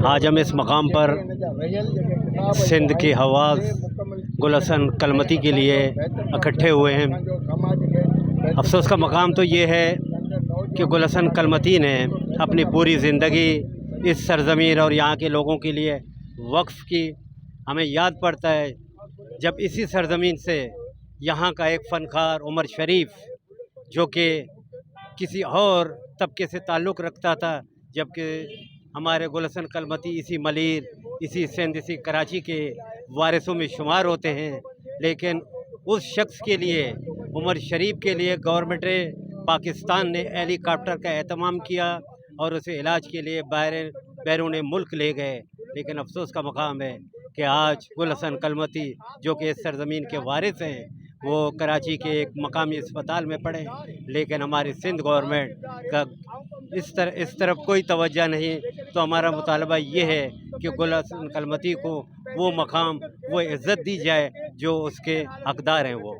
آج ہم اس مقام پر سندھ کے حواس گل حسن کلمتی کے لیے اکٹھے ہوئے ہیں۔ افسوس کا مقام تو یہ ہے کہ گل حسن کلمتی نے اپنی پوری زندگی اس سرزمین اور یہاں کے لوگوں کے لیے وقف کی۔ ہمیں یاد پڑتا ہے جب اسی سرزمین سے یہاں کا ایک فنکار عمر شریف جو کہ کسی اور طبقے سے تعلق رکھتا تھا، جبکہ ہمارے گل حسن کلمتی اسی ملیر، اسی سندھ، اسی کراچی کے وارثوں میں شمار ہوتے ہیں، لیکن اس شخص کے لیے، عمر شریف کے لیے گورنمنٹ پاکستان نے ہیلی کاپٹر کا اہتمام کیا اور اسے علاج کے لیے بیرون ملک لے گئے۔ لیکن افسوس کا مقام ہے کہ آج گل حسن کلمتی جو کہ اس سرزمین کے وارث ہیں، وہ کراچی کے ایک مقامی اسپتال میں پڑے، لیکن ہماری سندھ گورنمنٹ کا اس طرف کوئی توجہ نہیں۔ تو ہمارا مطالبہ یہ ہے کہ گل حسن کلمتی کو وہ مقام، وہ عزت دی جائے جو اس کے حقدار ہیں وہ۔